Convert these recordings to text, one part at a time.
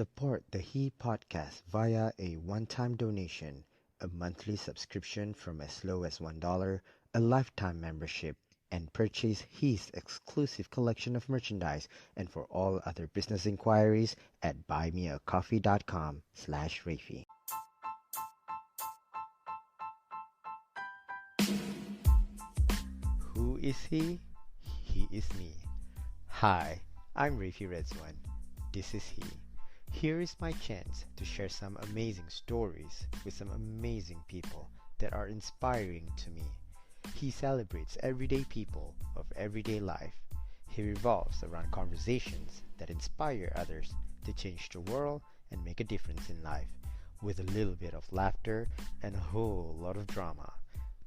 Support the He podcast via a one-time donation, a monthly subscription from as low as $1, a lifetime membership, and purchase He's exclusive collection of merchandise. And for all other business inquiries at buymeacoffee.com/Rafi. Who is he? He is me. Hi, I'm Rafi Redzwan. This is he. Here is my chance to share some amazing stories with some amazing people that are inspiring to me. He celebrates everyday people of everyday life. He revolves around conversations that inspire others to change the world and make a difference in life, with a little bit of laughter and a whole lot of drama.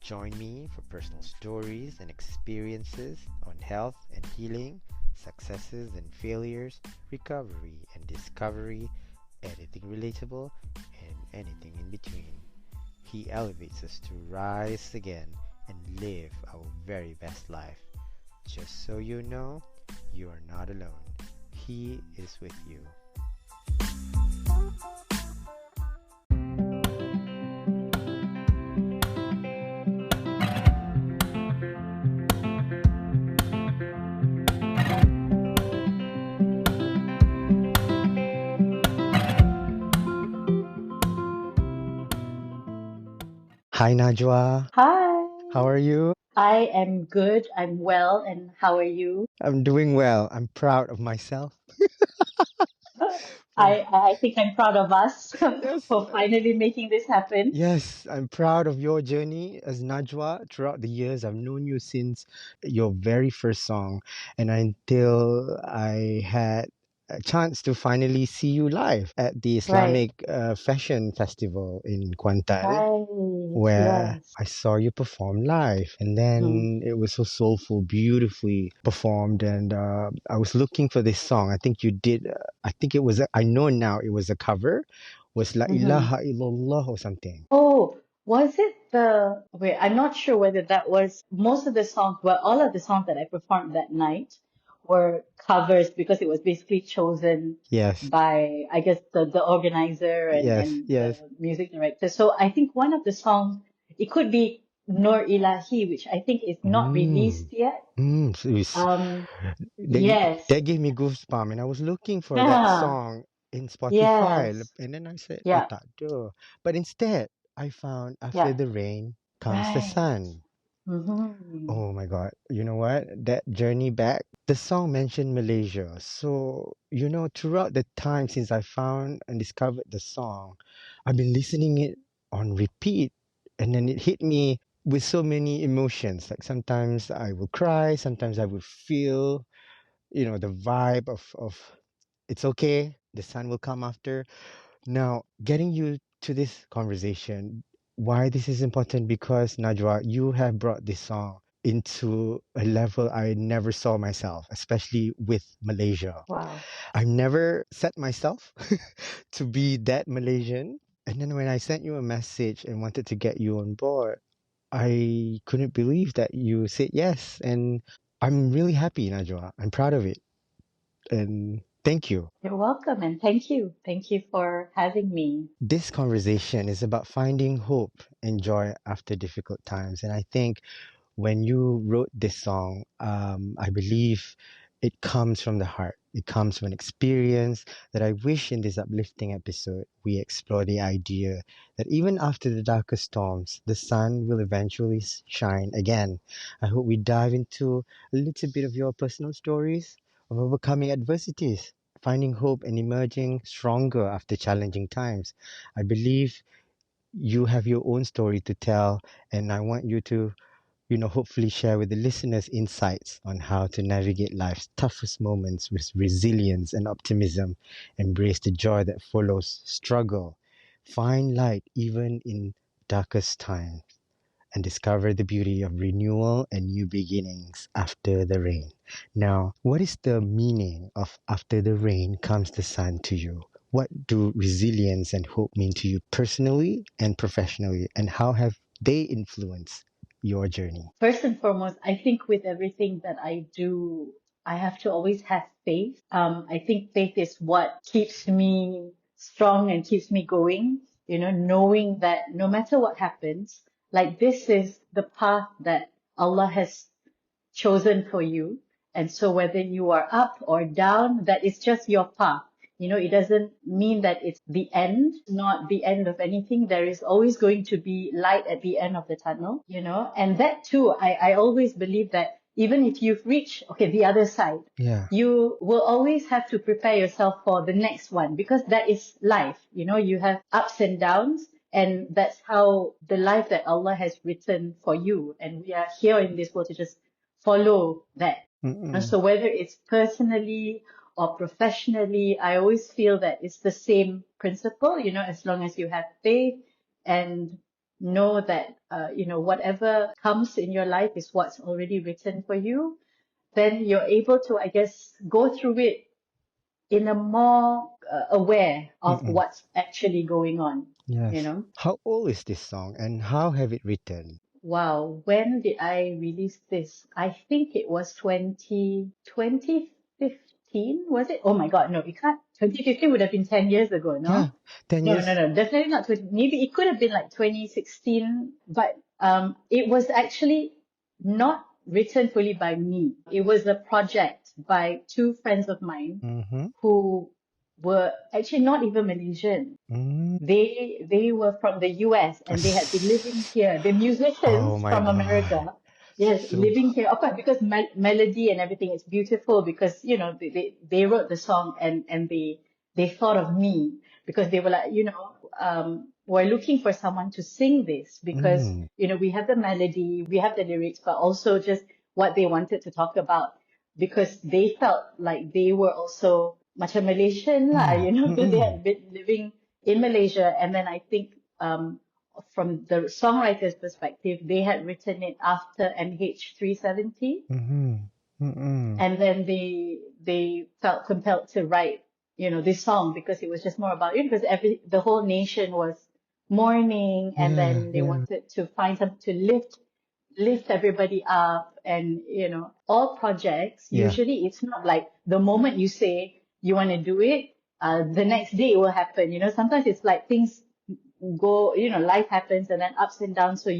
Join me for personal stories and experiences on health and healing, successes and failures, recovery and discovery, anything relatable, and anything in between. He elevates us to rise again and live our very best life. Just so you know, you are not alone. He is with you. Hi Najwa, Hi, how are you? I am good. I'm well. And how are you? I'm doing well. I'm proud of myself. For I think I'm proud of us yes, for finally making this happen. yes, I'm proud of your journey as Najwa throughout the years. I've known you since your very first song, and until I had a chance to finally see you live at the Right, Islamic Fashion Festival in Kuantan, right, where yes. I saw you perform live, and Mm, then it was so soulful, beautifully performed. And I was looking for this song. I think you did. I think it was. I know now it was a cover. Was La hmm ilaha illallah or something. Oh, was it wait, I'm not sure whether that was most of the songs, well, all of the songs that I performed that night were covers because it was basically chosen Yes, by, I guess, the organizer yes, and the yes. music director. So I think one of the songs, it could be Nur Ilahi, which I think is not Mm, released yet. so it's, Um, that, yes. that gave me goosebumps, and I was looking for that Yeah. song in Spotify, Yes. and then I said, "Oh, Yeah. tak ada." But instead, I found after Yeah. the rain comes the Right. sun. Mm-hmm. Oh my God. You know what? That journey back, the song mentioned Malaysia. So, throughout the time since I found and discovered the song, I've been listening it on repeat. And then it hit me with so many emotions. Like sometimes I will cry, sometimes I will feel, the vibe of it's okay, the sun will come after. Now, getting you to this conversation, why this is important because Najwa, you have brought this song into a level I never saw myself, especially with Malaysia. Wow. I never set myself to be that Malaysian. And then when I sent you a message and wanted to get you on board, I couldn't believe that you said yes. And I'm really happy, Najwa. I'm proud of it. And thank you. You're welcome and thank you. Thank you for having me. This conversation is about finding hope and joy after difficult times. And I think when you wrote this song, I believe it comes from the heart. It comes from an experience that I wish in this uplifting episode we explore the idea that even after the darkest storms, the sun will eventually shine again. I hope we dive into a little bit of your personal stories of overcoming adversities, finding hope, and emerging stronger after challenging times. I believe you have your own story to tell, and I want you to hopefully share with the listeners insights on how to navigate life's toughest moments with resilience and optimism, embrace the joy that follows struggle, find light even in darkest times, and discover the beauty of renewal and new beginnings after the rain. Now, what is the meaning of after the rain comes the sun to you? What do resilience and hope mean to you personally and professionally, and how have they influenced your journey? First and foremost, I think with everything that I do, I have to always have faith. I think faith is what keeps me strong and keeps me going, knowing that no matter what happens, like this is the path that Allah has chosen for you. And so whether you are up or down, that is just your path. It doesn't mean that it's the end, not the end of anything. There is always going to be light at the end of the tunnel, and that too, I always believe that even if you've reached, okay, the other side, Yeah. you will always have to prepare yourself for the next one because that is life. You have ups and downs, and that's how the life that Allah has written for you. And we are here in this world to just follow that. Mm-mm. So whether it's personally or professionally, I always feel that it's the same principle, as long as you have faith and know that, whatever comes in your life is what's already written for you, then you're able to, I guess, go through it in a more aware of Mm-mm. what's actually going on, you Yes. know? How old is this song and how have it written? Wow, when did I release this? I think it was 2015, was it? Oh my God, no, it can't. 2015 would have been 10 years ago, Yeah, no? 10 No, no, years. no, definitely not 20. Maybe it could have been like 2016, but it was actually not written fully by me. It was a project by two friends of mine Mm-hmm. who were actually not even Malaysian. Mm. They were from the US and they had been living here. The Oh musicians my from God. America, yes, So, living here. Of course, because melody and everything is beautiful because they wrote the song and they thought of me because they were like, we're looking for someone to sing this because mm, we have the melody, we have the lyrics, but also just what they wanted to talk about because they felt like they were also macam Malaysian lah, mm, because they mm-mm, had been living in Malaysia. And then I think from the songwriter's perspective, they had written it after MH370. mm-hmm, mm-mm. And then they felt compelled to write, this song because it was just more about it because the whole nation was mourning and Yeah, then they yeah, wanted to find something to lift everybody up. And all projects, yeah. usually it's not like the moment you say you want to do it, the next day it will happen. Sometimes it's like things go, life happens and then ups and downs. So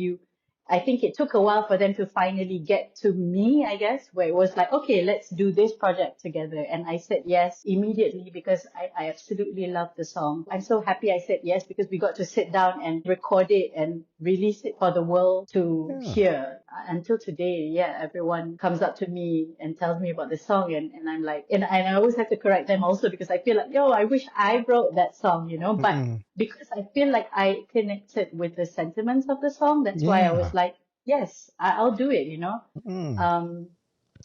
I think it took a while for them to finally get to me, I guess, where it was like, okay, let's do this project together. And I said yes immediately because I absolutely love the song. I'm so happy I said yes because we got to sit down and record it and release it for the world to Yeah. hear. Until today, yeah, everyone comes up to me and tells me about the song, and I'm like, and I always have to correct them also because I feel like, yo, I wish I wrote that song, but Mm-mm. because I feel like I connected with the sentiments of the song. That's why I was Yeah. like, yes, I'll do it, Mm. Um,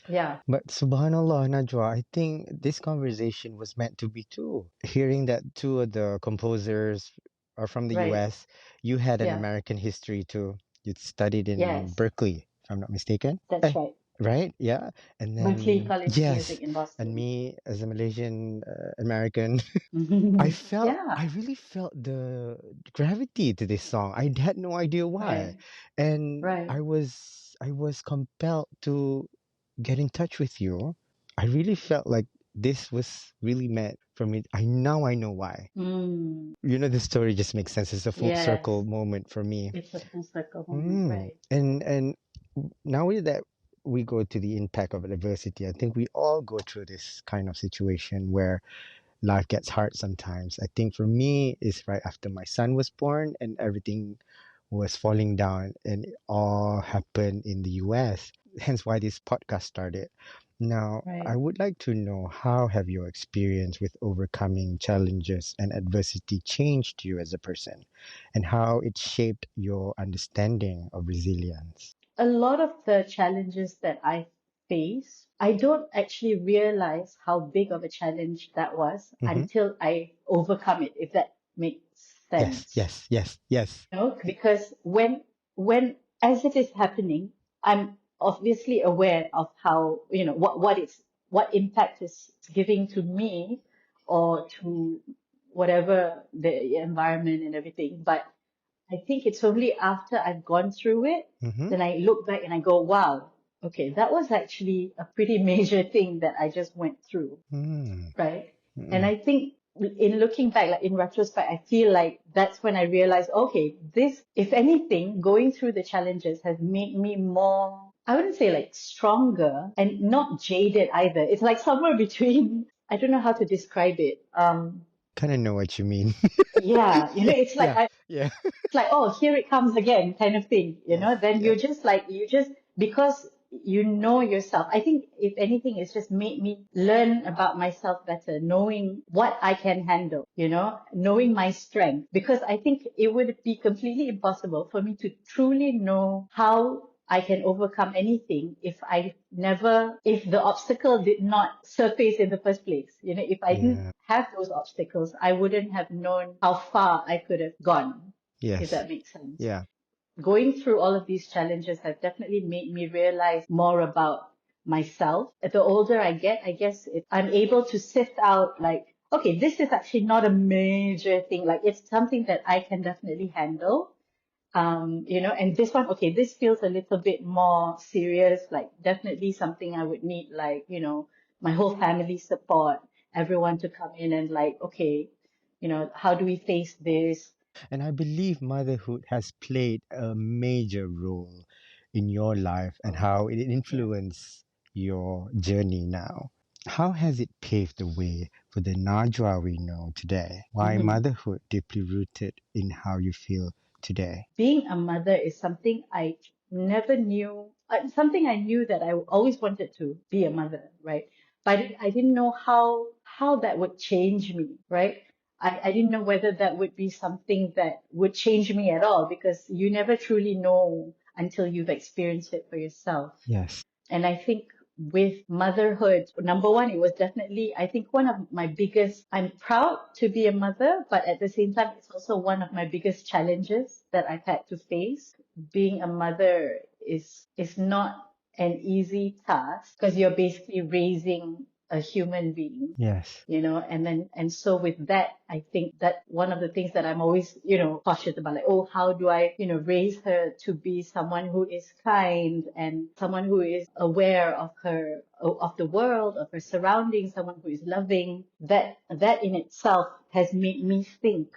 yeah, But subhanallah, Najwa, I think this conversation was meant to be too. Hearing that two of the composers are from the right. US, you had an Yeah, American history too. You'd studied in yes, Berkeley, if I'm not mistaken. that's right. Right? Yeah. And Berklee then, College of yes. Music in And Boston. me as a Malaysian American, I Yeah, really felt the gravity to this song. I had no idea why. right, And right. I was compelled to get in touch with you. I really felt like this was really meant for me. I know why. Mm, The story just makes sense. It's a full yes, circle moment for me. it's a full circle moment, right? And now that we go to the impact of adversity, I think we all go through this kind of situation where life gets hard sometimes. I think for me, it's right after my son was born and everything was falling down, and it all happened in the US. Hence why this podcast started. Now, I Right. would like to know how have your experience with overcoming challenges and adversity changed you as a person and how it shaped your understanding of resilience. A lot of the challenges that I face, I don't actually realize how big of a challenge that was Mm-hmm. until I overcome it, if that makes Yes, sense. yes, yes, yes. Because when as it is happening, I'm obviously aware of how, what impact it's giving to me or to whatever the environment and everything. But I think it's only after I've gone through it, Mm-hmm. then I look back and I go, wow. okay, that was actually a pretty major thing that I just went through, Mm, right? And mm, I think in looking back, like in retrospect, I feel like that's when I realized, okay, this, if anything, going through the challenges has made me more, I wouldn't say like stronger and not jaded either. It's like somewhere between, I don't know how to describe it. kind of know what you mean. Yeah, Yeah, it's like yeah, yeah. it's like, oh, here it comes again, kind of thing, Yes, then yes, you're just like, because you know yourself. I think if anything, it's just made me learn about myself better, knowing what I can handle, knowing my strength. Because I think it would be completely impossible for me to truly know how I can overcome anything if the obstacle did not surface in the first place. If I didn't yeah, have those obstacles, I wouldn't have known how far I could have gone, if yes, that makes sense. yeah. Going through all of these challenges have definitely made me realize more about myself. The older I get, I guess I'm able to sift out like, okay, this is actually not a major thing. Like it's something that I can definitely handle. And this one, okay, this feels a little bit more serious, like definitely something I would need, like, my whole family support, everyone to come in and like, okay, how do we face this? And I believe motherhood has played a major role in your life and Oh, how it yeah. influenced your journey now. How has it paved the way for the Najwa we know today? Why Mhm. motherhood deeply rooted in how you feel today? Being a mother is something I never knew, something I knew that I always wanted to be a mother, right? But I didn't know how that would change me, right? I didn't know whether that would be something that would change me at all because you never truly know until you've experienced it for yourself. Yes. And I think with motherhood, number one, it was definitely, I think one of my biggest, I'm proud to be a mother, but at the same time, it's also one of my biggest challenges that I've had to face. Being a mother is not an easy task because you're basically raising a human being, Yes. and so with that, I think that one of the things that I'm always, cautious about, like, oh, how do I, raise her to be someone who is kind and someone who is aware of the world, of her surroundings, someone who is loving. That in itself has made me think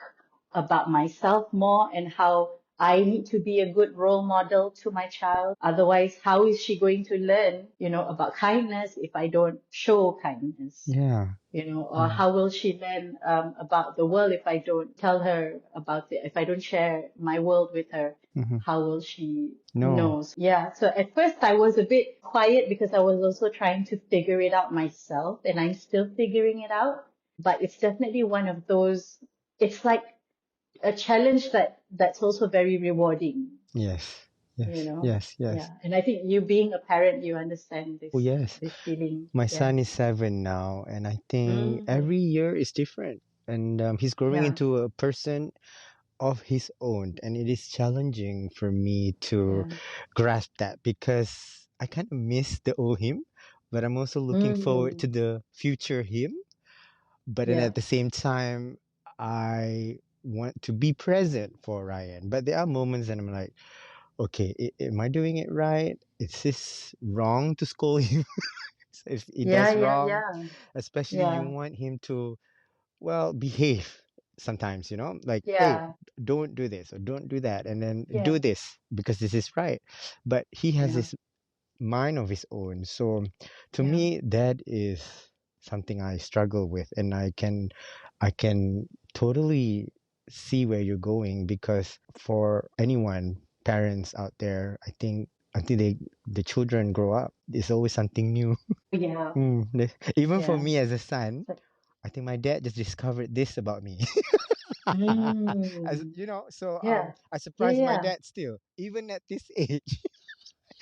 about myself more and how I need to be a good role model to my child. Otherwise, how is she going to learn, about kindness if I don't show kindness? Yeah. Or Yeah. how will she learn about the world if I don't tell her about it, if I don't share my world with her? Hmm. How will she No. know? Yeah, so at first I was a bit quiet because I was also trying to figure it out myself, and I'm still figuring it out. But it's definitely one of those, it's like a challenge that's also very rewarding, Yes. you Yes. know? Yes. Yes. Yeah. And I think you being a parent, you understand Oh, yes. this feeling. My Yeah. son is 7 now, and I think Mm, every year is different. And he's growing yeah. into a person of his own, and it is challenging for me to Yeah. grasp that because I kind of miss the old him, but I'm also looking forward Mm, to the future him. But then yeah. at the same time, I want to be present for Ryan. But there are moments that I'm like, okay, am I doing it right? Is this wrong to scold him if he Yeah, does yeah, wrong? yeah. Especially you Yeah. want him to, well, behave sometimes, like, hey, Yeah. don't do this or don't do that, and then Yeah. do this because this is right. But he has Yeah. this mind of his own. So to Yeah. me, that is something I struggle with, and I can totally see where you're going because for anyone, parents out there, I think until the children grow up, there's always something new. Yeah. Even for Yeah. me as a son, So- I think my dad just discovered this about me. As Mm, you know, so yeah. I Yeah. surprised my Yeah. dad still, even at this age,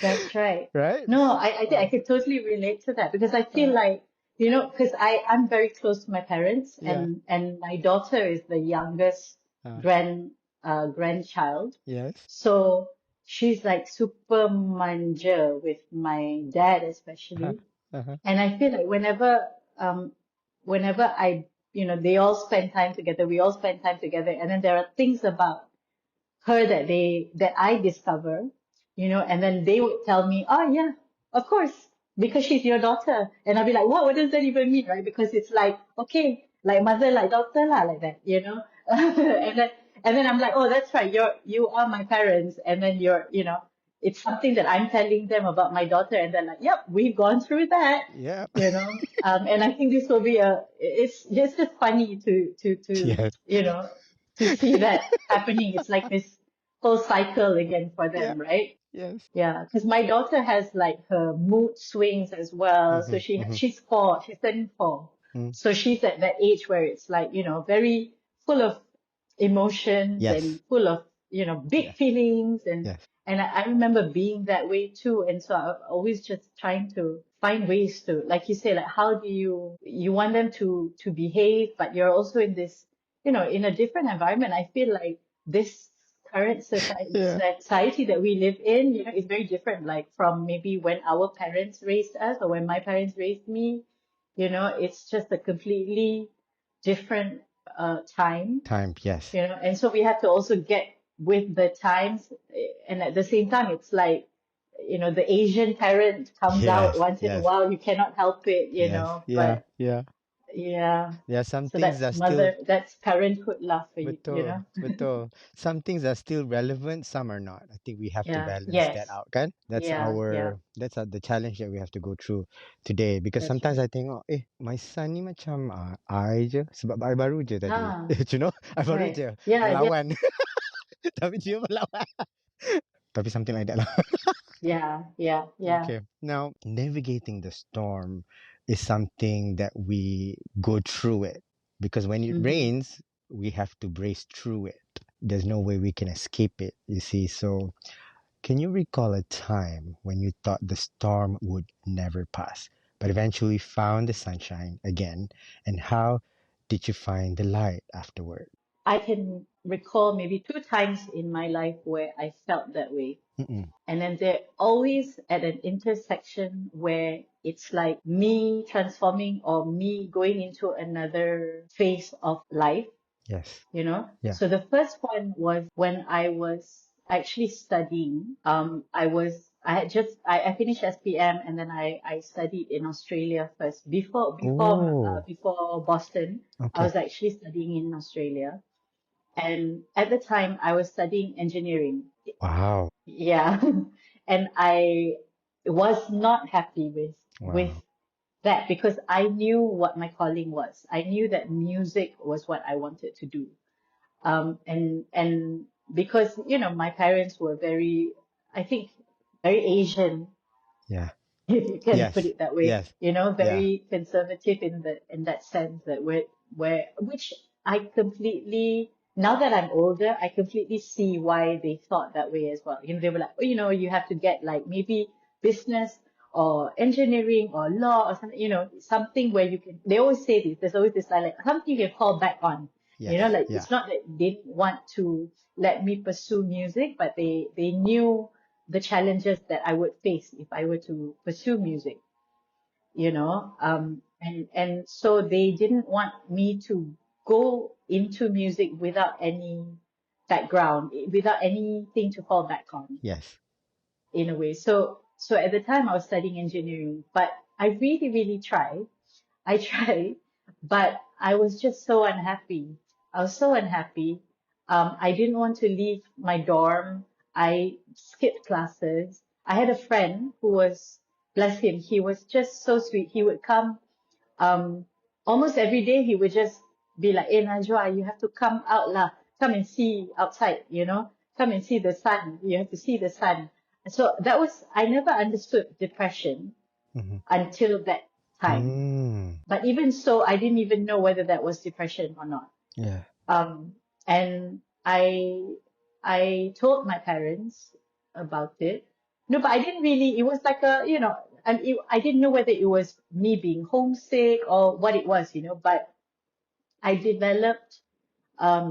That's right. right? No, I think I Uh, could totally relate to that because I feel uh, like, because I'm very close to my parents, yeah. and my daughter is the youngest Uh, grandchild. yes. So she's like super manja with my dad Uh-huh. especially. Uh-huh. And I feel like um, whenever they all spend time together, we all spend time together, and then there are things about her that I discover, and then they would tell me, oh yeah. of course, because she's your daughter. And I'll be like, what does that even mean, right? Because it's like, okay, like mother, like daughter, lah, like that, you know? And then I'm like, oh, that's right, you are my parents. And then it's something that I'm telling them about my daughter. And they're like, yep, we've gone through that, Yeah. And I think this will be it's just funny Yes. to see that happening. It's like this whole cycle again for Yeah. them, right? Yes. Yeah, because my daughter has like her mood swings as well. So Mm-hmm. Mm-hmm. she's 4, she's turning 4. Mm. So she's at that age where it's like, very full of emotions Yes. and full of, big Yes. feelings Yes. and I remember being that way too. And so I'm always just trying to find ways to, like you say, like how do you want them to behave, but you're also in this, in a different environment. I feel like this current Yeah. society that we live in, is very different, like from maybe when our parents raised us or when my parents raised me. It's just a completely different time, Time. Yes. and so we have to also get with the times. And at the same time, it's like, the Asian parent comes out Yes. once in a Yes. while. You cannot help it, Yes. Yeah. but Yeah. yeah. Yeah. Some So things are still that's parenthood love for you, betul, betul. Some things are still relevant, some are not. I think we have to Yeah, balance that yes, out, kan? yeah, The challenge that we have to go through today. Because that's sometimes right. I tengok, my son ni macam I je. Sebab I baru je tadi. Ah, You know? I baru right. je Yeah, yeah, melawan. Tapi dia melawan. Tapi something like that lah. yeah, yeah, yeah. Okay. Now, navigating the storm is something that we go through it. Because when it Mm-hmm. rains, we have to brace through it. There's no way we can escape it, you see. So, can you recall a time when you thought the storm would never pass, but eventually found the sunshine again? And how did you find the light afterward? I can recall maybe 2 times in my life where I felt that way. Mm-mm. And then they're always at an intersection where it's like me transforming or me going into another phase of life, Yes. Yeah. So the first one was when I was actually studying. I finished SPM and then I studied in Australia first. Oh, Before Boston, I okay. was actually studying in Australia. And at the time, I was studying engineering. Wow. Yeah. And I was not happy with Wow. that because I knew what my calling was. I knew that music was what I wanted to do. And because, my parents were very, I think, very Asian, Yeah. if you can put Yes. it that way, Yes. Yeah. very conservative in that sense that which I completely, now that I'm older, I completely see why they thought that way as well. They were like, oh, you have to get like maybe business or engineering or law or something, something where you can, they always say this, there's always this like something you can fall back on. Yes. Like Yeah. it's not that they didn't want to let me pursue music, but they knew the challenges that I would face if I were to pursue music, and so they didn't want me to go into music without any background, without anything to fall back on Yes. in a way. So at the time I was studying engineering, but I really, really tried. I tried, but I was just so unhappy. I was so unhappy. I didn't want to leave my dorm. I skipped classes. I had a friend who was, bless him, he was just so sweet. He would come um, almost every day. He would just be like, "Hey, Najwa, you have to come out lah. Come and see outside, Come and see the sun. You have to see the sun." So I never understood depression Mm-hmm. until that time. Mm. But even so, I didn't even know whether that was depression or not. Yeah. And I told my parents about it. No, but I didn't really. It was like I didn't know whether it was me being homesick or what it was, But I developed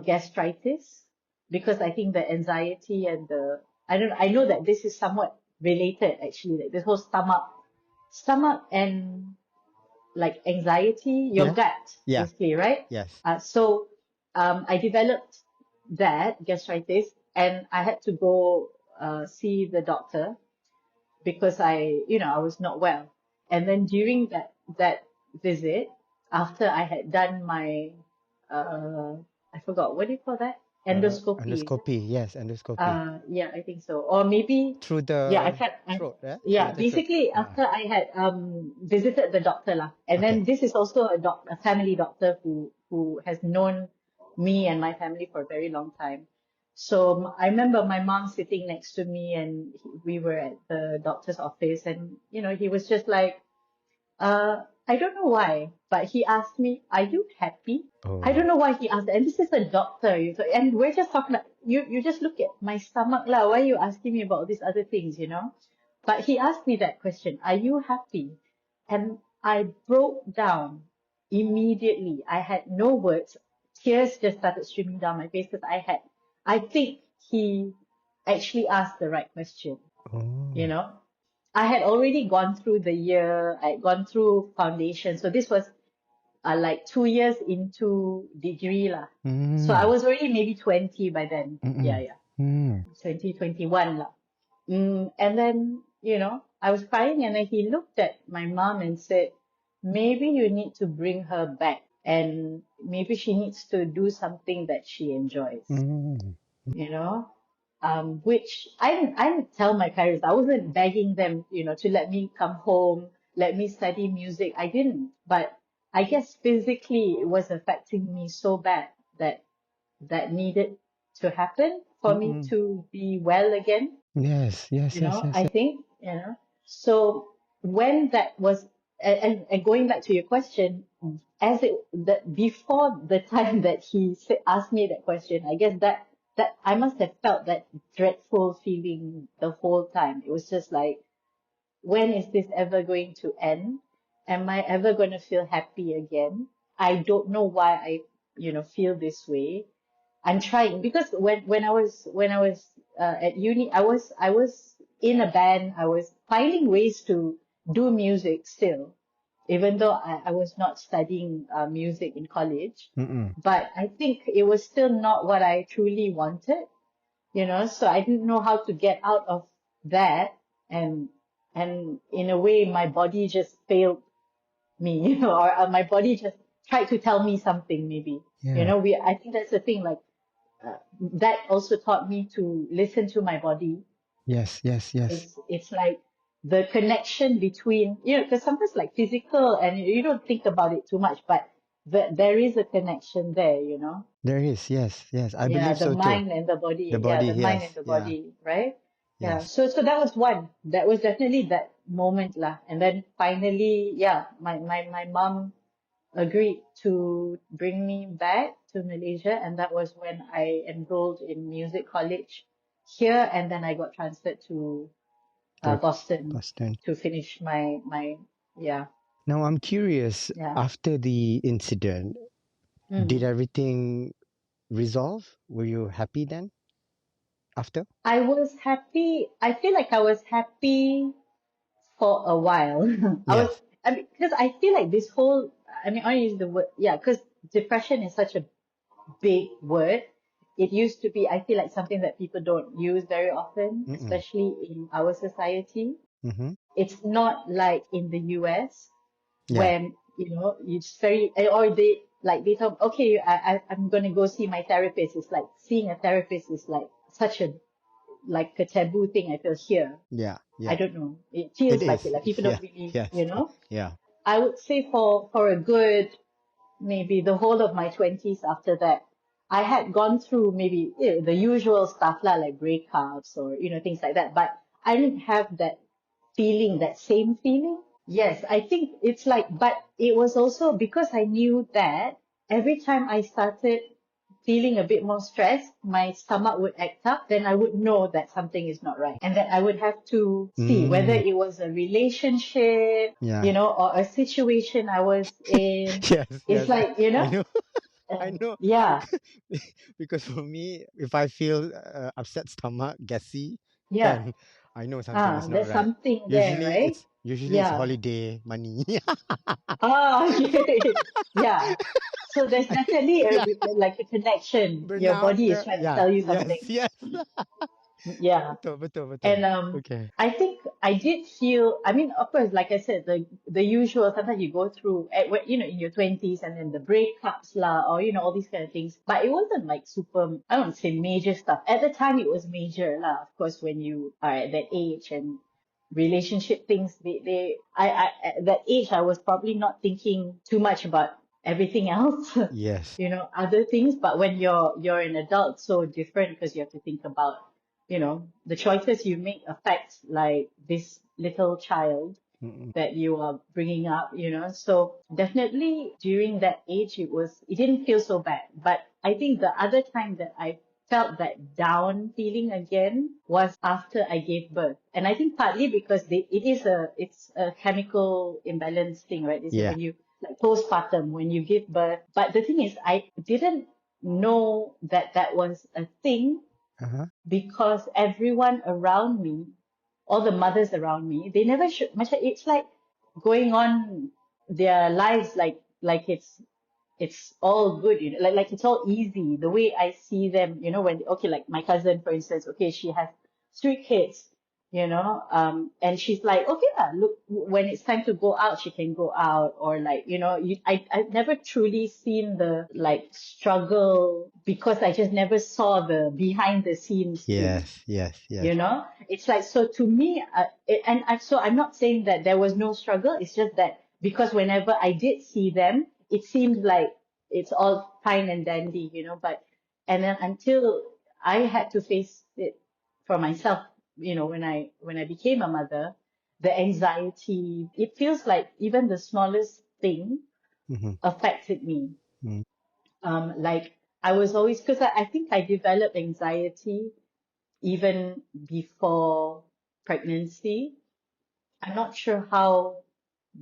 gastritis because I think the anxiety and I know that this is somewhat related actually, like this whole stomach and like anxiety, your Yeah. gut, Yeah. basically, right? Yes. So I developed that gastritis, and I had to go see the doctor because I was not well. And then during that visit, after I had done my, uh, I forgot, what do you call that? Endoscopy, is it? Endoscopy, yes, endoscopy. Yeah, I think so. Or maybe, Through yeah, I the can't. throat, eh? Yeah, Through the throat. basically Ah, after I had visited the doctor lah, and okay. then this is also a family doctor who has known me and my family for a very long time. So I remember my mom sitting next to me, and we were at the doctor's office, and he was just like, I don't know why, but he asked me, "Are you happy?" I don't Oh. know why he asked that. And this is a doctor, and we're just talking about, you just look at my stomach lah. Why are you asking me about these other things? But he asked me that question, "Are you happy?" And I broke down immediately. I had no words. Tears just started streaming down my face because I think he actually asked the right question, you Oh. know. I had already gone through the year, I had gone through foundation. So this was like 2 years into degree lah. So I Mm. was already maybe 20 by then. Yeah, Mm-mm. yeah. Mm. 2021 lah. And then, I was crying, and then he looked at my mom and said, maybe you need to bring her back, and maybe she needs to do something that she enjoys, Mm. you know, which I didn't tell my parents. I wasn't begging them, to let me come home, let me study music. I didn't. But I guess physically it was affecting me so bad that that needed to happen for me Mm-mm. to be well again. Yes, yes, yes, yes, I yes. think. So when that was, and going back to your question, that before the time that he asked me that question, I guess that I must have felt that dreadful feeling the whole time. It was just like, when is this ever going to end? Am I ever going to feel happy again? I don't know why I feel this way. I'm trying because when I was at uni, I was in a band. I was finding ways to do music still, even though I was not studying music in college. Mm-mm. But I think it was still not what I truly wanted. So I didn't know how to get out of that, and and in a way, my body just failed me, or my body just tried to tell me something, maybe. Yeah. I think that's the thing, like that also taught me to listen to my body. Yes, yes, yes. It's like the connection between, because sometimes like physical, and you don't think about it too much, but there is a connection there. There is, yes, yes. I Yeah, believe the so too. mind and the The body. Yeah, body, the mind and yes, the yeah, body, right? Yeah. yes. So that was one. That was definitely that moment lah. And then finally, yeah, my mom agreed to bring me back to Malaysia, and that was when I enrolled in music college here, and then I got transferred to To Boston Boston. to finish my yeah, Now I'm curious, yeah. after the incident, did Mm. everything resolve? Were you happy then after? I was happy. I feel like I was happy for a while. I was, Yes. I mean, because I feel like this whole, I mean, I use the word, yeah, because depression is such a big word. It used to be, I feel like, something that people don't use very often, Mm-mm. especially in our society. Mm-hmm. It's not like in the US Yeah. when, it's very, or they talk, okay, I'm going to go see my therapist. It's like seeing a therapist is like such like a taboo thing, I feel here. Yeah. I Yeah. don't know. It It feels like is. it. Like people Yeah. don't really, Yes. Yeah. I would say for a good, maybe the whole of my 20s after that, I had gone through maybe the usual stuff lah, like breakups or, things like that. But I didn't have that feeling, that same feeling. Yes, I think it's like, but it was also because I knew that every time I started feeling a bit more stressed, my stomach would act up, then I would know that something is not right. And then I would have to see whether Mm. it was a relationship, Yeah. or a situation I was in. Yes. It's Yes. like, I know. I and know. yeah, Because for me, if I feel upset stomach, gassy, yeah. then I know something is not There's right. something there, Usually right? it's Yeah. holiday money. Okay. Yeah. So there's definitely Yeah. like a connection. Your Burnout. body is trying to Yeah. tell you Yes. something. Yes. Yeah. Betul, betul, betul. And Okay. I think I did feel, I mean, of course, like I said, the usual, sometimes you go through, in your 20s and then the breakups lah, or, all these kind of things. But it wasn't like super, I don't say major stuff. At the time, it was major lah, of course, when you are at that age and relationship things, at that age, I was probably not thinking too much about everything else. Yes. Other things. But when you're an adult, so different because you have to think about, the choices you make affect like this little child Mm-mm. that you are bringing up. So definitely during that age, it didn't feel so bad. But I think the other time that I felt that down feeling again was after I gave birth. And I think partly because it's a chemical imbalance thing, right? This is Yeah. when you like postpartum, when you give birth. But the thing is, I didn't know that that was a thing Uh-huh. because everyone around me, all the mothers around me, they never should. It's like going on their lives like it's all good, like it's all easy. The way I see them, when okay, like my cousin, for instance, okay, she has 3 kids, and she's like, okay, look, when it's time to go out, she can go out, or like, I've never truly seen the like struggle because I just never saw the behind the scenes thing. Yes, yes, yes. It's like, so to me, so I'm not saying that there was no struggle. It's just that because whenever I did see them, it seemed like it's all fine and dandy, but, and then until I had to face it for myself, when I became a mother, the anxiety, it feels like even the smallest thing Mm-hmm. affected me. Mm. Like I was always, because I think I developed anxiety even before pregnancy. I'm not sure how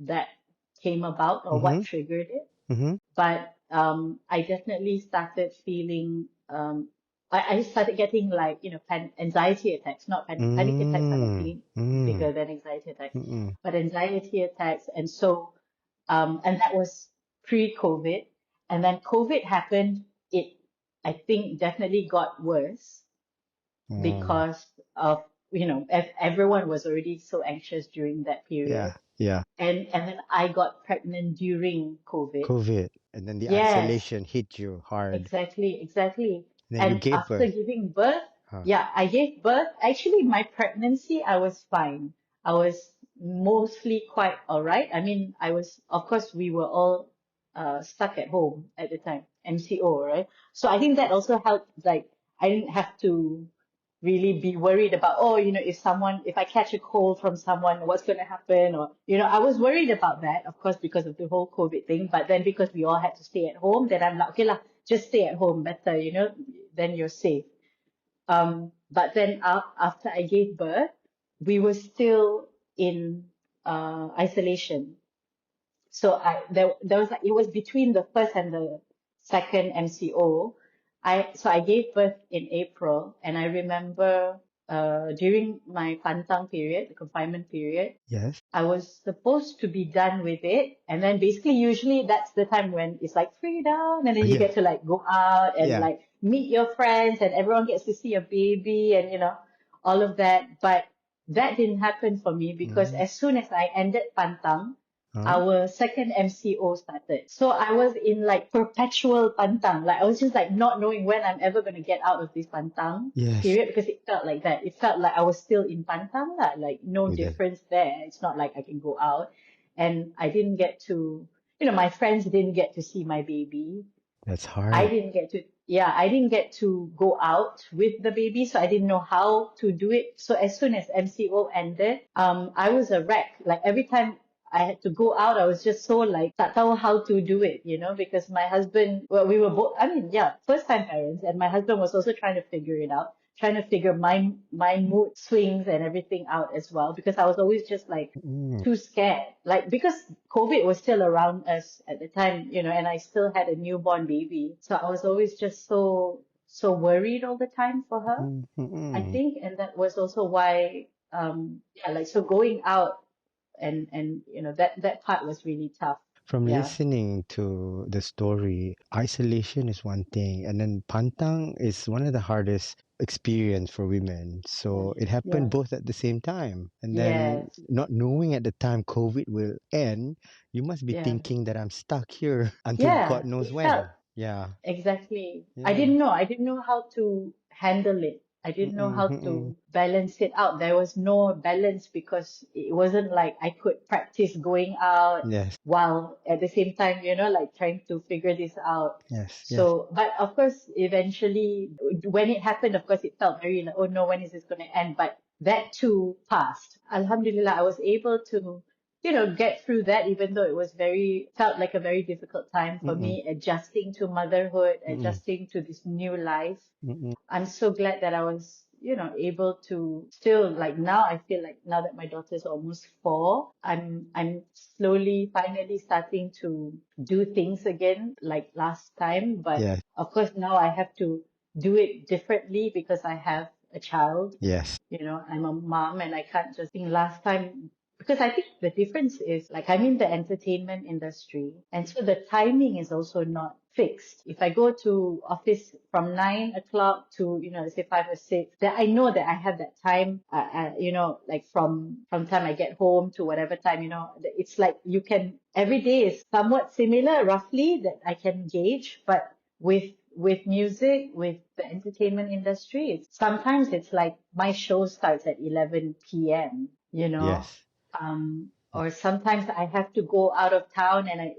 that came about or Mm-hmm. what triggered it, Mm-hmm. but I definitely started feeling, I started getting like, anxiety attacks, not panic attacks are Mm. definitely Mm. bigger than anxiety attacks, Mm-mm. but anxiety attacks. And so, and that was pre-COVID. And then COVID happened. I think, definitely got worse Oh. because of everyone was already so anxious during that period, Yeah, yeah. and then I got pregnant during COVID. COVID. And then the Yes, isolation hit you hard. exactly, exactly. And then you And gave after birth. giving birth, Huh. yeah, I gave birth. Actually, my pregnancy, I was fine. I was mostly quite all right. I mean, of course, we were all stuck at home at the time, MCO, right? So I think that also helped. Like, I didn't have to really be worried about, oh, if I catch a cold from someone, what's going to happen? Or, I was worried about that, of course, because of the whole COVID thing. But then because we all had to stay at home, then I'm like, okay, lah, just stay at home better, then you're safe. But then after I gave birth, we were still in isolation. So there was like, it was between the first and the second MCO. I gave birth in April, and I remember during my pantang period, the confinement period, Yes. I was supposed to be done with it. And then basically, usually that's the time when it's like freedom. And then you Yeah. get to like go out and Yeah. like meet your friends and everyone gets to see a baby and, all of that. But that didn't happen for me because Mm. as soon as I ended Pantang, Huh? our second MCO started. So I was in like perpetual Pantang. Like I was just like not knowing when I'm ever going to get out of this Pantang Yes. period because it felt like that. It felt like I was still in Pantang, lah. Like no With it. difference there. It's not like I can go out. And I didn't get to, my friends didn't get to see my baby. That's I hard. didn't get to, yeah, I didn't get to go out with the baby, so I didn't know how to do it. So as soon as MCO ended, I was a wreck. Like every time I had to go out, I was just so like, tak tahu how to do it, because my husband, well, we were both, I mean, yeah, first time parents, and my husband was also trying to figure it out, trying to figure my mood swings and everything out as well, because I was always just like, Mm. too scared. Like, because COVID was still around us at the time, and I still had a newborn baby. So I was always just so worried all the time for her, Mm. I Mm. think. And that was also why, yeah, like, so going out and that part was really tough. From Yeah. listening to the story, isolation is one thing, and then pantang is one of the hardest experience for women. So it happened Yeah. both at the same time. And then Yes. not knowing at the time COVID will end, you must be Yeah. thinking that I'm stuck here until God Yeah. knows It felt when. Yeah. exactly. I Yeah. didn't know. I didn't know how to handle it. I didn't know Mm-mm, how mm-mm. to balance it out. There was no balance because it wasn't like I could practice going out Yes. while at the same time, like trying to figure this out. Yes. Yes. So, but of course, eventually, when it happened, of course, it felt very like, oh no, when is this going to end? But that too passed. Alhamdulillah, I was able to get through that, even though it was felt like a very difficult time for Mm-mm, me, adjusting to motherhood, mm-mm, adjusting to this new life. mm-mm. I'm so glad that I was, able to still like now I feel like now that my daughter's almost 4, I'm slowly finally starting to do things again like last time. But Yes. of course now I have to do it differently because I have a child. Yes. I'm a mom and I can't just think last time because I think the difference is like I'm in the entertainment industry and so the timing is also not fixed. If I go to office from 9 o'clock to, let's say 5 or 6, then I know that I have that time, like from time I get home to whatever time, it's like you can, every day is somewhat similar roughly that I can gauge, but with music, with the entertainment industry, sometimes it's like my show starts at 11 p.m., Yes. or sometimes I have to go out of town and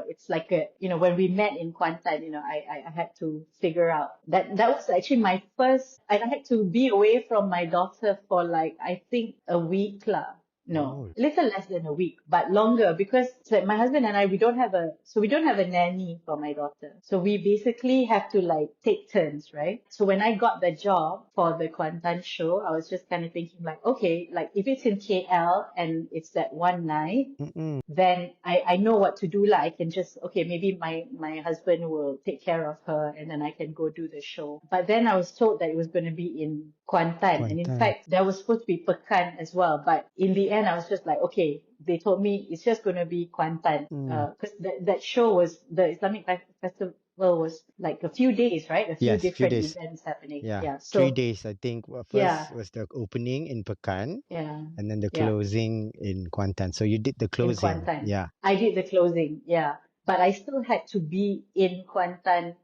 it's like when we met in Kuantan, I had to figure out that was actually my first, and I had to be away from my daughter for like, I think a week lah. No, Oh. a little less than a week, but longer because it's like my husband and I, we don't have a nanny for my daughter. So we basically have to like take turns, right? So when I got the job for the Kuantan show, I was just kind of thinking like, okay, like if it's in KL and it's that one night, Mm-mm. then I know what to do. Like I can just, okay, maybe my husband will take care of her and then I can go do the show. But then I was told that it was going to be in Kuantan. And in Kuantan. fact, there was supposed to be Pekan as well. But in the end, I was just like, okay, they told me it's just going to be Kuantan. Mm. Because that show was, the Islamic Festival was like a few days, right? A few Yes, few different days. events happening. Yeah, Yeah. three So, days. I think yeah, first was the opening in Pekan, yeah, and then the yeah. closing in Kuantan. So you did the In closing. Kuantan. Yeah, I did the closing, yeah. But I still had to be in Kuantan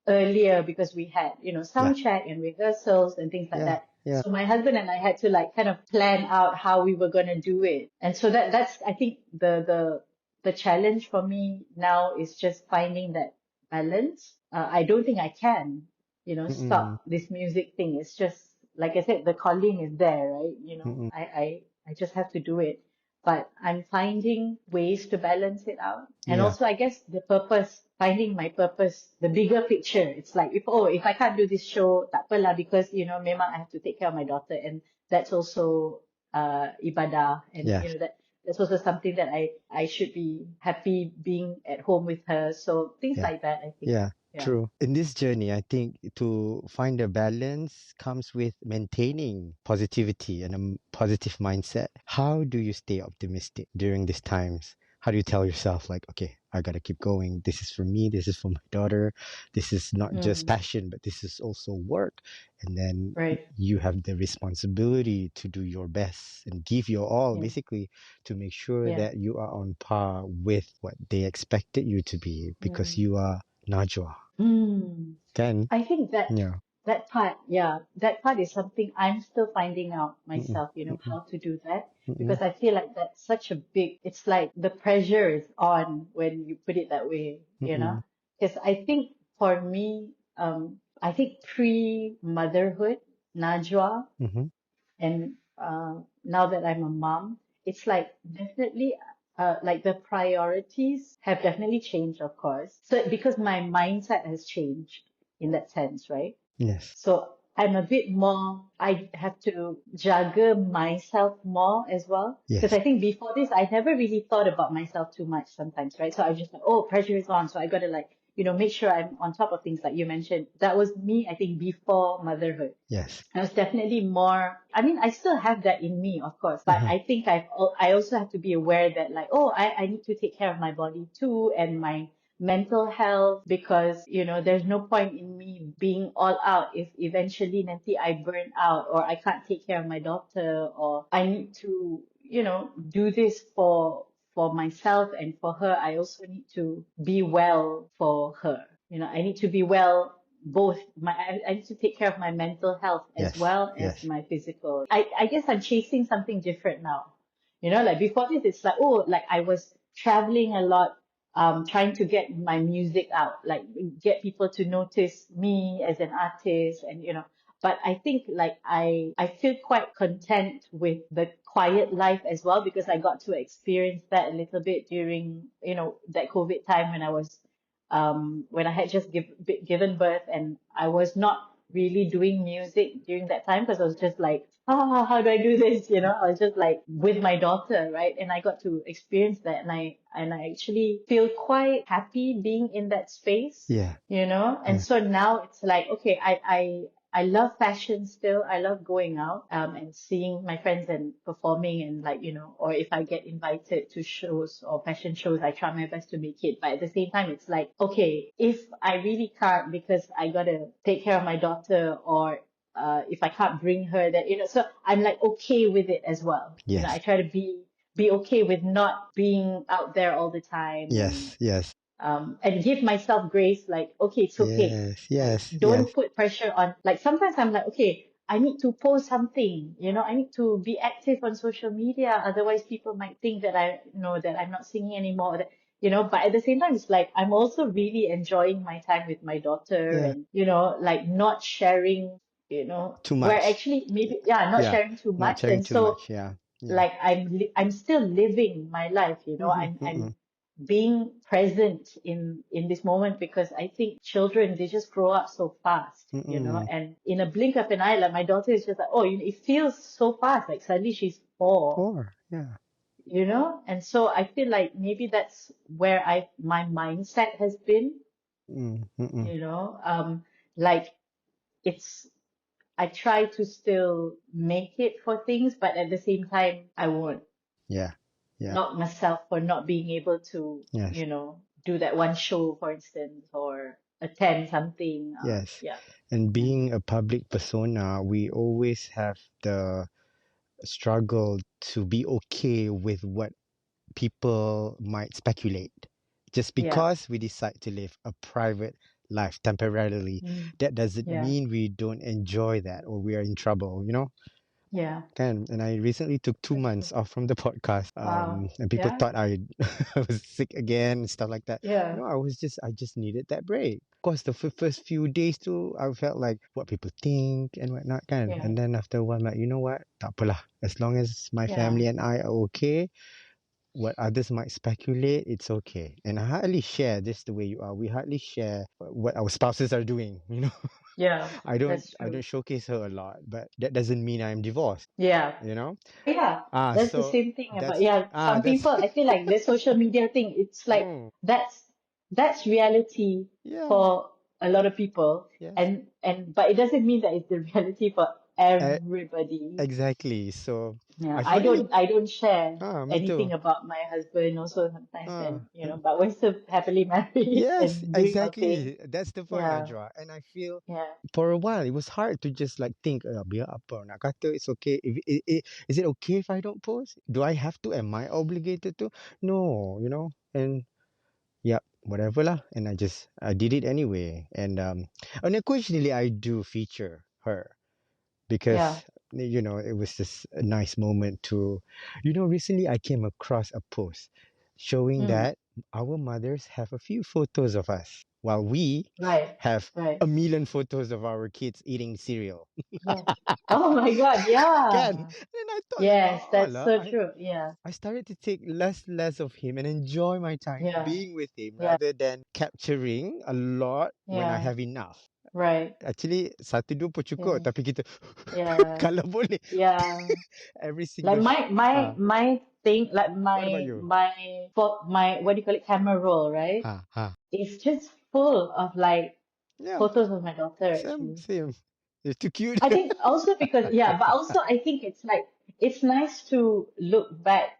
earlier because we had, yeah, sound check and rehearsals and things like yeah, that. yeah, So my husband and I had to like kind of plan out how we were going to do it. And so that's I think the challenge for me now is just finding that balance. I don't think I can, mm-mm, stop this music thing. It's just like I said, the calling is there, right? mm-mm, I just have to do it. But I'm finding ways to balance it out. And yeah, also, I guess the purpose, finding my purpose, the bigger picture. It's like, if I can't do this show, tak apalah, because, memang I have to take care of my daughter. And that's also ibadah. And, yeah. that's also something that I should be happy being at home with her. So things Yeah. like that, I think. Yeah, Yeah. true. In this journey, I think to find a balance comes with maintaining positivity and a positive mindset. How do you stay optimistic during these times? How do you tell yourself, like, okay, I gotta keep going. This is for me. This is for my daughter. This is not just Mm, passion, but this is also work. And then right. you have the responsibility to do your best and give your all, Yeah. basically, to make sure Yeah. that you are on par with what they expected you to be because Mm. you are Najwa. Mm. Can? I think Yeah. that part, yeah, that part is something I'm still finding out Mm-mm, myself, mm-mm, how to do that mm-mm, because I feel like that's such a big, it's like the pressure is on when you put it that way, mm-mm, because I think for me, I think pre-motherhood, Najwa, mm-hmm. and now that I'm a mom, it's like definitely like the priorities have definitely changed, of course. So because my mindset has changed in that sense, right? Yes. So I'm a bit more, I have to juggle myself more as well. Because Yes. I think before this, I never really thought about myself too much sometimes, right? So I was just like, oh, pressure is on. So I got to like make sure I'm on top of things like you mentioned. That was me, I think, before motherhood. Yes. I was definitely more, I mean, I still have that in me, of course, but Uh-huh. I think I also have to be aware that like, oh, I need to take care of my body too and my mental health because, there's no point in me being all out if eventually nanti I burn out or I can't take care of my daughter or I need to, do this for myself and for her. I also need to be well for her. I need to be well both I need to take care of my mental health as Yes. well as Yes. my physical. I guess I'm chasing something different now. Like before this, it's like, oh, like I was traveling a lot, trying to get my music out, like get people to notice me as an artist and, but I think like I feel quite content with the quiet life as well because I got to experience that a little bit during, that COVID time when I had just given birth and I was not really doing music during that time because I was just like, how do I do this? I was just like with my daughter, right? And I got to experience that and I actually feel quite happy being in that space, Yeah. And Yeah. so now it's like, okay, I love fashion still. I love going out and seeing my friends and performing and like, or if I get invited to shows or fashion shows, I try my best to make it. But at the same time, it's like, okay, if I really can't because I gotta take care of my daughter or if I can't bring her that, so I'm like okay with it as well. I Yes. try to be okay with not being out there all the time Yes. Yes. and give myself grace, like, okay, it's okay. Yes. Like, Yes. Yes. don't put pressure on. Like, sometimes I'm like, okay, I need to post something, I need to be active on social media. Otherwise, people might think that I know that I'm not singing anymore. Or that, but at the same time, it's like, I'm also really enjoying my time with my daughter Yeah. and, like not sharing, Too where much. actually maybe, yeah, not Yeah. sharing too Not much. sharing And too so, much. Yeah. Yeah. like I'm still living my life, Mm-hmm. I'm Mm-mm. being present in this moment because I think children they just grow up so fast, Mm-mm. and in a blink of an eye, like my daughter is just like, oh, it feels so fast, like suddenly she's 4, 4. Yeah. and so I feel like maybe that's where my mindset has been, Mm, mm-mm. you know, like it's I try to still make it for things, but at the same time, I won't Yeah. Yeah. knock myself for not being able to, Yes. do that one show, for instance, or attend something. Yes. Yeah, And yeah, being a public persona, we always have the struggle to be okay with what people might speculate. Just yeah, because we decide to live a private life temporarily, mm, that doesn't yeah, mean we don't enjoy that or we are in trouble, you know? yeah. Can and I recently took two That's true. months off from the podcast. Wow. And people Yeah, thought I was sick again and stuff like that. yeah, No, I just needed that break. Of course, the first few days too, I felt like what people think and whatnot, can. yeah, And then after a while, I'm like, you know what? Tak apalah. As long as my yeah, family and I are okay, what others might speculate, it's okay. And I hardly share this the way you are. We hardly share what our spouses are doing. You know, yeah. That's I true. don't showcase her a lot, but that doesn't mean I'm divorced. Yeah. You know, Yeah, that's the so same thing about that's yeah. Some that's people, I feel like the social media thing, it's like mm, that's that's reality yeah, for a lot of people, yes, and but it doesn't mean that it's the reality for e- everybody. exactly. So Yeah, I I finally don't share me too. anything about my husband also sometimes, Ah, and but we're still happily married yes, and doing okay. exactly. That's the point, Yeah, Najwa. And I feel yeah, for a while it was hard to just like think, biar apa nak kata it's okay. Is it okay if I don't post? Do I have to? Am I obligated to? No, you know. And yeah, whatever lah. And I did it anyway. And occasionally I do feature her yeah. because it was just a nice moment to recently I came across a post showing Mm, that our mothers have a few photos of us while we right, have right. a million photos of our kids eating cereal. Yeah. Oh my God, Can yeah. and I thought like, Yes, oh that's la, so I true. Yeah, I started to take less of him and enjoy my time yeah, being with him yeah, rather than capturing a lot when I yeah. have enough. Right. Actually, satu dua pun cukup, Yeah, tapi kita yeah, kalau boleh yeah. every Like single my thing, like what about my you? my for my what do you call it, camera roll, right? Ha ha. It's just full of like Yeah, photos of my daughter same, actually. same. It's too cute. I think also because, yeah, but also I think it's like, it's nice to look back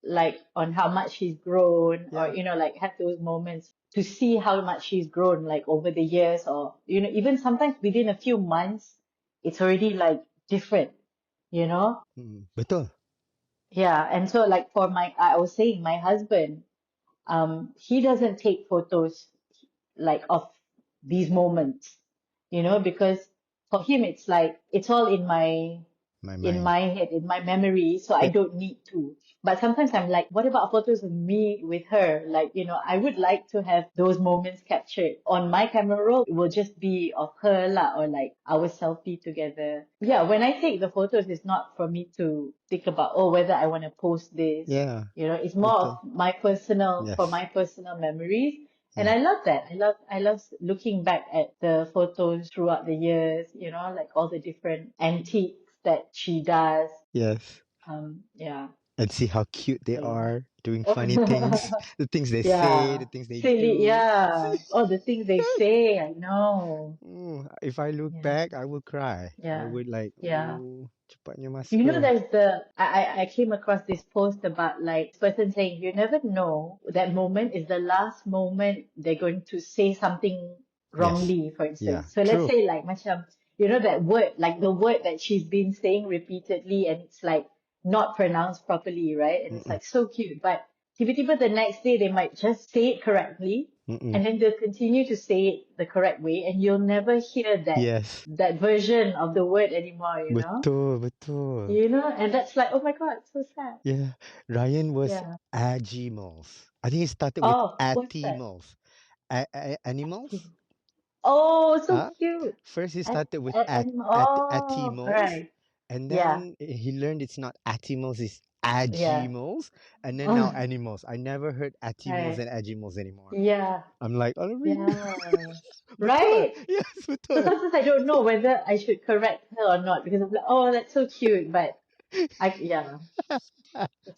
like on how much she's grown, or, Yeah. like have those moments to see how much she's grown like over the years, or, even sometimes within a few months, it's already like different, you know? Betul. Yeah. And so like for I was saying, my husband, he doesn't take photos like of these moments, because for him it's like it's all My in mind. my head, in my memory, so I But don't need to. But sometimes I'm like, what about photos of me with her? Like, I would like to have those moments captured. On my camera roll, it will just be of her lah, or like our selfie together. Yeah, when I take the photos, it's not for me to think about, oh, whether I want to post this. yeah, It's more betul. of for Yes. my personal memories. And Yeah. I love that. I love looking back at the photos throughout the years, like all the different antiques that she does. Yes. Yeah. And see how cute they So yeah. are doing funny things, the things they say, the Yeah. things they Silly. do. Yeah. All the things they say, I know. If I look Yeah. back, I will cry. I Yeah. would like, Yeah. cepatnya masuk. There's I came across this post about like this person saying you never know that moment is the last moment they're going to say something Yes. wrongly, for Yeah. instance. So let's True. say like macam, that word, like the word that she's been saying repeatedly and it's like not pronounced properly, right? And it's Mm-mm. like so cute. But tiba-tiba the next day they might just say it correctly Mm-mm. and then they'll continue to say it the correct way and you'll never hear Yes. that version of the word anymore. Betul, betul. And that's like, oh my God, so sad. Yeah. Ryan was Yeah. Agimals. I think it started with Oh, what's that? Atimals. Animals? Oh, so Uh, cute. First he At, started with oh, Atimals, right. and Yeah, then he learned it's not Atimals, it's yeah. Agimals, and then now Oh, Animals. I never heard Atimals right. and Agimals anymore. Yeah, I'm like, oh, really? yeah. Betul. Right? Yes, So betul. sometimes I don't know whether I should correct her or not because I'm like, oh, that's so cute. But yeah,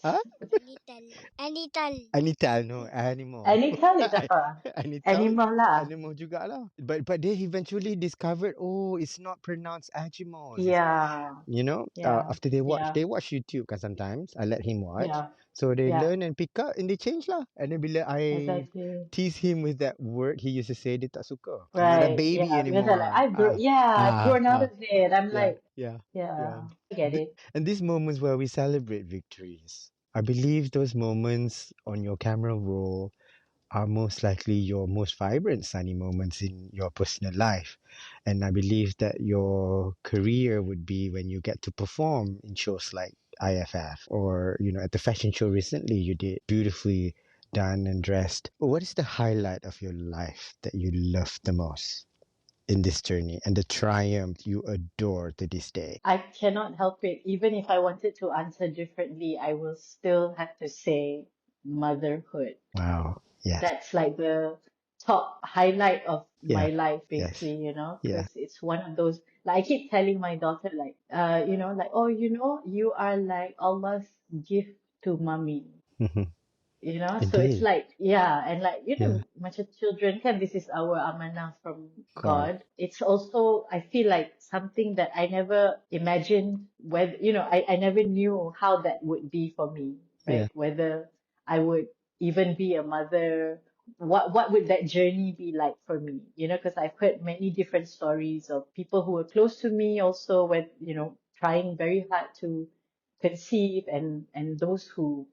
Huh? it's Anital, no, animal. Anytime it's apa? Anital, Animal lah. animal jugalah. But they eventually discovered, oh, it's not pronounced Agimals. Yeah, yeah, After yeah, they watch YouTube kan sometimes. I let him watch. yeah, So they yeah. learn and pick up and they change lah. And then bila I Exactly. tease him with that word, he used to say dia tak suka. I'm not a Right. baby Yeah. Because I like anymore. I've grown out of it. I'm Yeah, like, yeah, yeah. yeah, I get it. And these moments where we celebrate victories, I believe those moments on your camera roll are most likely your most vibrant sunny moments in your personal life. And I believe that your career would be when you get to perform in shows like IFF or, at the fashion show recently, you did beautifully done and dressed. What is the highlight of your life that you love the most in this journey and the triumph you adore to this day? I cannot help it. Even if I wanted to answer differently, I will still have to say motherhood. Wow. Yes. That's like the top highlight of my Yeah. life, Yes. basically, Yeah. because it's one of those, like I keep telling my daughter, like, like, oh, you are like Allah's gift to mommy. So it's Indeed. like, yeah, and like, Yeah. macam children kan, this is our amanah from God. God. It's also, I feel like something that I never imagined whether, I never knew how that would be for me, Yeah. right? Whether I would even be a mother, what would that journey be like for me? Because I've heard many different stories of people who were close to me also with, trying very hard to conceive and those who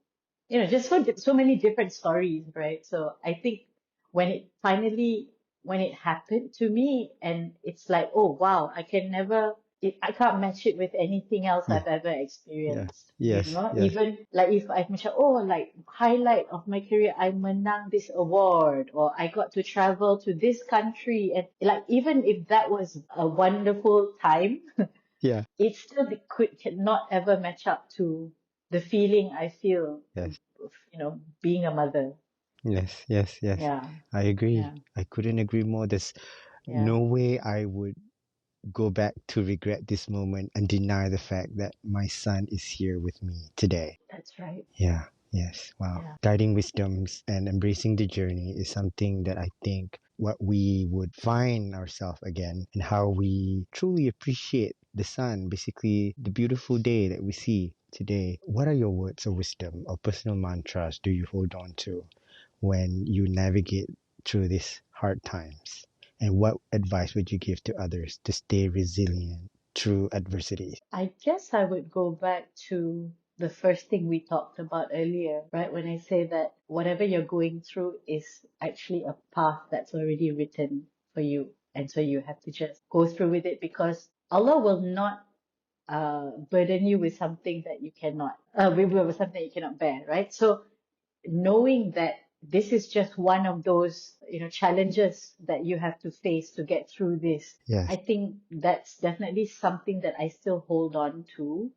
just so many different stories, right? So I think when it happened to me, and it's like, oh wow, I can't match it with anything else Yeah. I've ever Yeah. experienced. Yes. Yes. Even like if I mention, oh, like highlight of my career, I menang this award, or I got to travel to this country, and like even if that was a wonderful time, Yeah. it still cannot ever match up to the feeling I feel, Yes. being a mother. Yes. Yes. Yes. Yeah, I agree. yeah, I couldn't agree more. There's yeah. no way I would go back to regret this moment and deny the fact that my son is here with me today. That's right. Yeah. Yes. Wow. Yeah, Guiding wisdoms and embracing the journey is something that I think what we would find ourselves again and how we truly appreciate the sun, basically the beautiful day that we see today. What are your words of wisdom or personal mantras do you hold on to when you navigate through these hard times? And what advice would you give to others to stay resilient through adversity? I guess I would go back to the first thing we talked about earlier, right? When I say that whatever you're going through is actually a path that's already written for you. And so you have to just go through with it because Allah will not burden you with something that you cannot, with something you cannot bear, right? So knowing that this is just one of those, challenges that you have to face to get through this. I Yes, think that's definitely something that I still hold on to,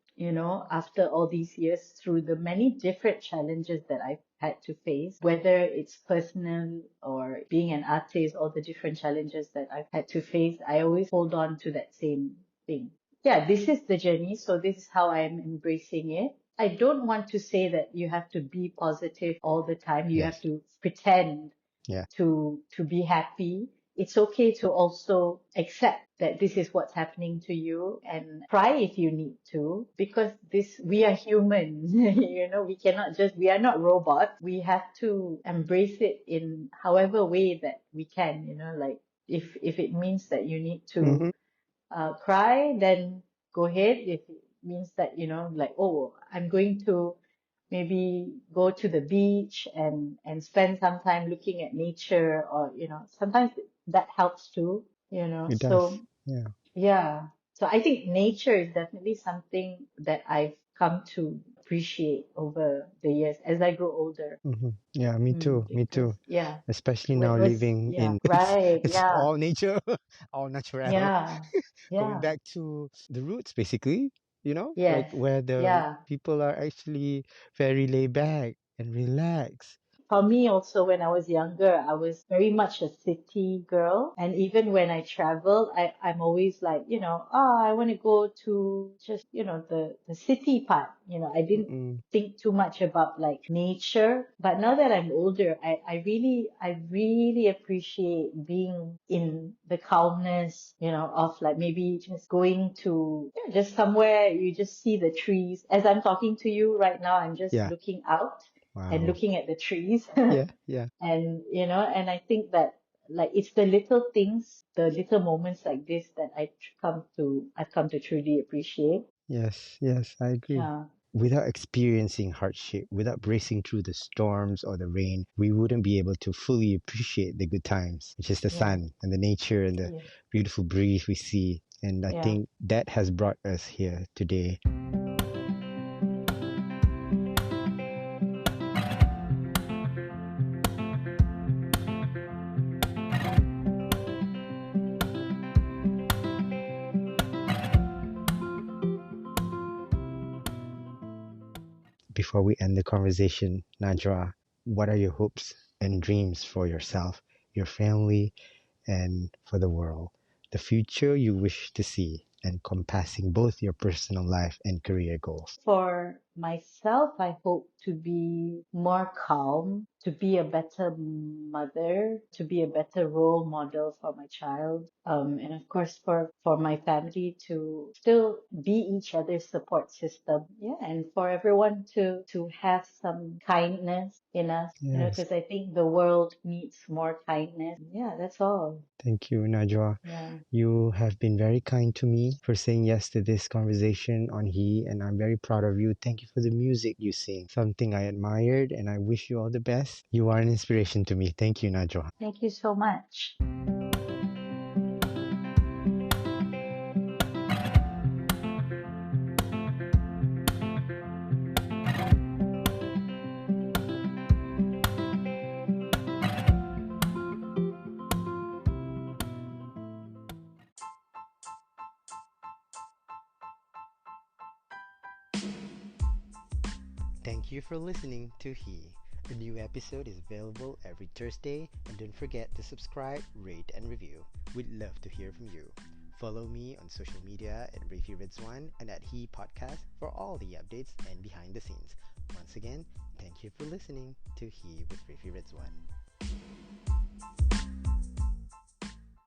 after all these years through the many different challenges that I've had to face, whether it's personal or being an artist, all the different challenges that I've had to face, I always hold on to that same thing. Yeah, this is the journey, so this is how I'm embracing it. I don't want to say that you have to be positive all the time. You have yes, to pretend yeah. to be happy. It's okay to also accept that this is what's happening to you and cry if you need to, because this we are humans. We are not robots. We have to embrace it in however way that we can, like if it means that you need to Mm-hmm. cry, then go ahead. If it means that, like, oh, I'm going to maybe go to the beach and spend some time looking at nature, or, sometimes that helps too, It does. So Yeah. yeah. So I think nature is definitely something that I've come to appreciate over the years as I grow older. Yeah, me too. Me Because too. yeah, Especially when now it was, living yeah, in right, it's yeah, all nature, all natural. yeah, Going yeah, back to the roots, basically, like yes, where the yeah. people are actually very laid back and relaxed. For me also, when I was younger, I was very much a city girl. And even when I travel, I'm always like, I want to go to just, the city part. I didn't Mm-mm. think too much about like nature. But now that I'm older, I really appreciate being in the calmness, of like maybe just going to just somewhere you just see the trees. As I'm talking to you right now, I'm just Yeah. looking out and Wow. looking at the trees. Yeah. Yeah. And I think that like it's the little things, the little moments like this that I've come to truly appreciate. Yes. Yes. I agree. Yeah, Without experiencing hardship, without bracing through the storms or the rain, we wouldn't be able to fully appreciate the good times, which is the yeah, sun and the nature and the yeah, beautiful breeze we see. And I yeah. think that has brought us here today. Before we end the conversation, Najwa, what are your hopes and dreams for yourself, your family, and for the world? The future you wish to see, encompassing both your personal life and career goals. For myself, I hope to be more calm, to be a better mother, to be a better role model for my child, and of course for my family to still be each other's support system. Yeah, and for everyone to have some kindness in us, Yes. because I think the world needs more kindness. Yeah, that's all. Thank you, Najwa. Yeah. You have been very kind to me for saying yes to this conversation on He, and I'm very proud of you. Thank you for the music you sing, something I admired, and I wish you all the best. You are an inspiration to me. Thank you, Najwa. Thank you so much. Thank you for listening to He. A new episode is available every Thursday, and don't forget to subscribe, rate, and review. We'd love to hear from you. Follow me on social media at Rafi Ridzwan and at He Podcast for all the updates and behind the scenes. Once again, thank you for listening to He with Rafi Ridzwan.